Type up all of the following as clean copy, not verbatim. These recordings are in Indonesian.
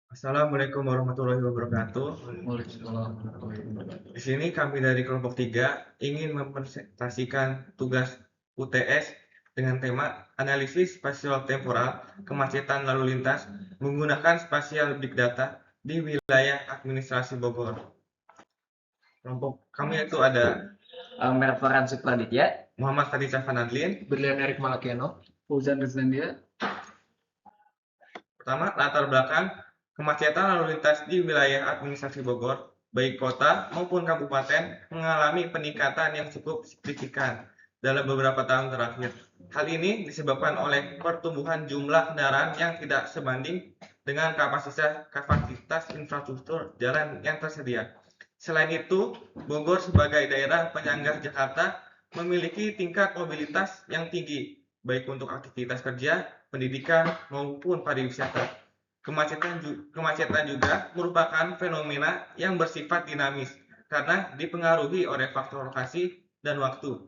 Assalamualaikum warahmatullahi wabarakatuh. Waalaikumsalam. Di sini kami dari kelompok 3 ingin mempresentasikan tugas UTS dengan tema analisis spasial temporal kemacetan lalu lintas menggunakan spasial big data di wilayah administrasi Bogor. Kelompok kami itu ada Mervaran Supraditya, Muhammad Khadijah Fanadlin. Berlian Erik Malakiano, Fauzan Rizlandia. Pertama, latar belakang kemacetan lalu lintas di wilayah administrasi Bogor, baik kota maupun kabupaten, mengalami peningkatan yang cukup signifikan dalam beberapa tahun terakhir. Hal ini disebabkan oleh pertumbuhan jumlah kendaraan yang tidak sebanding dengan kapasitas infrastruktur jalan yang tersedia. Selain itu, Bogor sebagai daerah penyangga Jakarta memiliki tingkat mobilitas yang tinggi, baik untuk aktivitas kerja, pendidikan, maupun pariwisata. Kemacetan juga merupakan fenomena yang bersifat dinamis karena dipengaruhi oleh faktor lokasi dan waktu.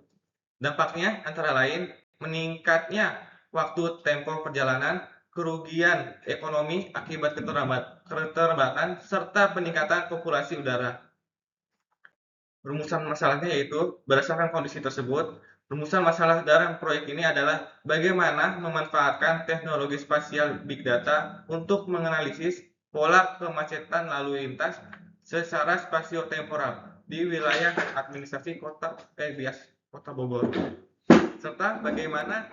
Dampaknya antara lain meningkatnya waktu tempo perjalanan, kerugian ekonomi akibat keterlambatan, serta peningkatan populasi udara. Rumusan masalahnya yaitu berdasarkan kondisi tersebut, rumusan masalah dalam proyek ini adalah bagaimana memanfaatkan teknologi spasial big data untuk menganalisis pola kemacetan lalu lintas secara spasio-temporal di wilayah administrasi Kota Bogor, serta bagaimana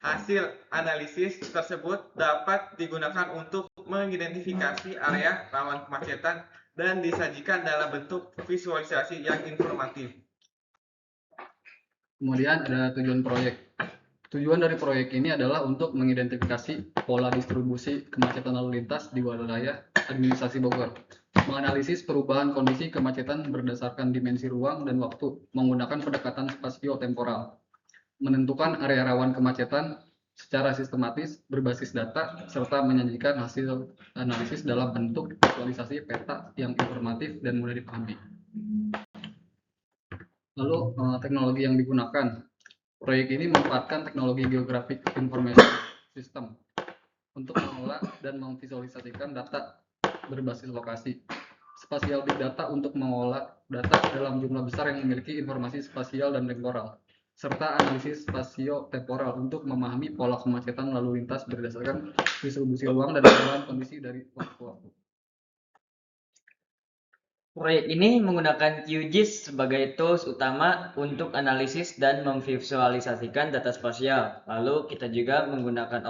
hasil analisis tersebut dapat digunakan untuk mengidentifikasi area rawan kemacetan dan disajikan dalam bentuk visualisasi yang informatif. Kemudian ada tujuan proyek. Tujuan dari proyek ini adalah untuk mengidentifikasi pola distribusi kemacetan lalu lintas di wilayah administrasi Bogor, menganalisis perubahan kondisi kemacetan berdasarkan dimensi ruang dan waktu menggunakan pendekatan spasio-temporal, menentukan area rawan kemacetan secara sistematis berbasis data, serta menyajikan hasil analisis dalam bentuk visualisasi peta yang informatif dan mudah dipahami. Lalu teknologi yang digunakan. Proyek ini memanfaatkan teknologi Geographic Information System untuk mengelola dan memvisualisasikan data berbasis lokasi. Spasial Big Data untuk mengolah data dalam jumlah besar yang memiliki informasi spasial dan temporal, serta analisis spasio-temporal untuk memahami pola kemacetan lalu lintas berdasarkan distribusi ruang dan perubahan kondisi dari waktu ke waktu. proyek ini menggunakan QGIS sebagai tools utama untuk analisis dan memvisualisasikan data spasial. Lalu kita juga menggunakan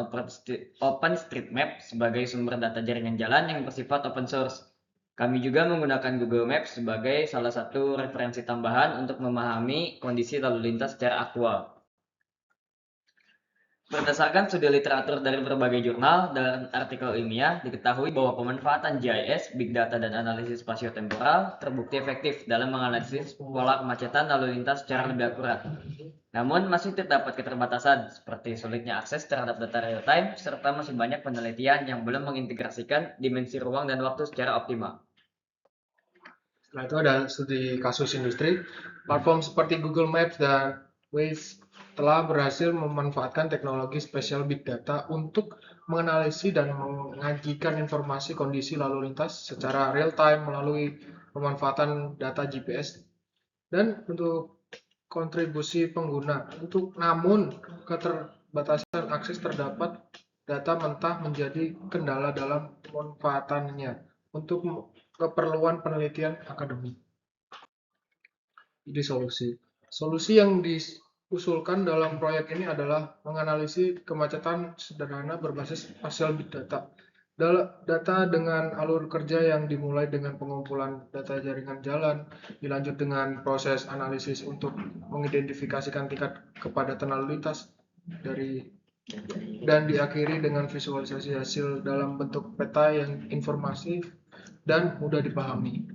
OpenStreetMap sebagai sumber data jaringan jalan yang bersifat open source. Kami juga menggunakan Google Maps sebagai salah satu referensi tambahan untuk memahami kondisi lalu lintas secara aktual. Berdasarkan studi literatur dari berbagai jurnal dan artikel ilmiah, diketahui bahwa pemanfaatan GIS, Big Data, dan analisis spasio-temporal terbukti efektif dalam menganalisis pola kemacetan lalu lintas secara lebih akurat. Namun, masih terdapat keterbatasan, seperti sulitnya akses terhadap data real-time, serta masih banyak penelitian yang belum mengintegrasikan dimensi ruang dan waktu secara optimal. Setelah itu ada studi kasus industri. Platform seperti Google Maps dan Waze telah berhasil memanfaatkan teknologi spesial big data untuk menganalisis dan menyajikan informasi kondisi lalu lintas secara real time melalui pemanfaatan data GPS dan untuk kontribusi pengguna. Namun keterbatasan akses terdapat data mentah menjadi kendala dalam pemanfaatannya untuk keperluan penelitian akademik. Jadi solusi yang diusulkan dalam proyek ini adalah menganalisis kemacetan sederhana berbasis spasial big data. Data dengan alur kerja yang dimulai dengan pengumpulan data jaringan jalan, dilanjut dengan proses analisis untuk mengidentifikasikan tingkat kepadatan lalu lintas dan diakhiri dengan visualisasi hasil dalam bentuk peta yang informasi dan mudah dipahami.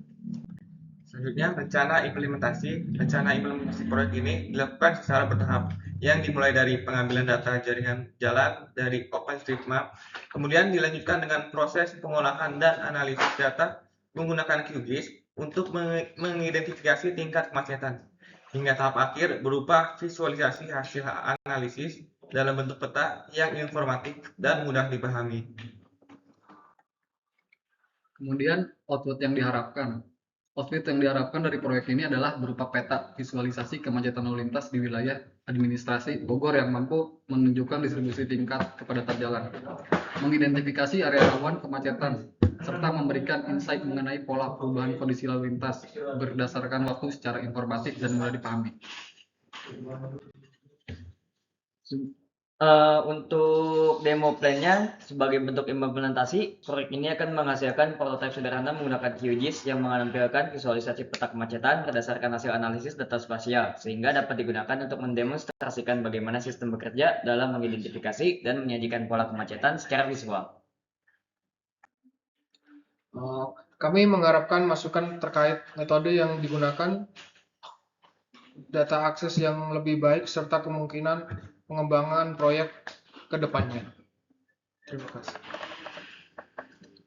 Selanjutnya, rencana implementasi proyek ini dilakukan secara bertahap, yang dimulai dari pengambilan data jaringan jalan dari OpenStreetMap, kemudian dilanjutkan dengan proses pengolahan dan analisis data menggunakan QGIS untuk mengidentifikasi tingkat kemacetan, hingga tahap akhir berupa visualisasi hasil analisis dalam bentuk peta yang informatif dan mudah dipahami. Kemudian output yang diharapkan. Output yang diharapkan dari proyek ini adalah berupa peta visualisasi kemacetan lalu lintas di wilayah administrasi Bogor yang mampu menunjukkan distribusi tingkat kepadatan jalan, mengidentifikasi area rawan kemacetan, serta memberikan insight mengenai pola perubahan kondisi lalu lintas berdasarkan waktu secara informatif dan mudah dipahami. Untuk demo plan-nya, sebagai bentuk implementasi, proyek ini akan menghasilkan prototipe sederhana menggunakan QGIS yang menampilkan visualisasi peta kemacetan berdasarkan hasil analisis data spasial, sehingga dapat digunakan untuk mendemonstrasikan bagaimana sistem bekerja dalam mengidentifikasi dan menyajikan pola kemacetan secara visual. Kami mengharapkan masukan terkait metode yang digunakan, data akses yang lebih baik, serta kemungkinan pengembangan proyek ke depannya. Terima kasih.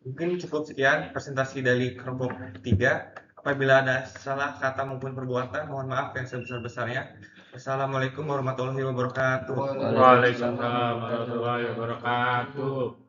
Mungkin cukup sekian presentasi dari kelompok 3. Apabila ada salah kata maupun perbuatan, mohon maaf yang sebesar-besarnya. Wassalamualaikum warahmatullahi wabarakatuh. Waalaikumsalam warahmatullahi wabarakatuh.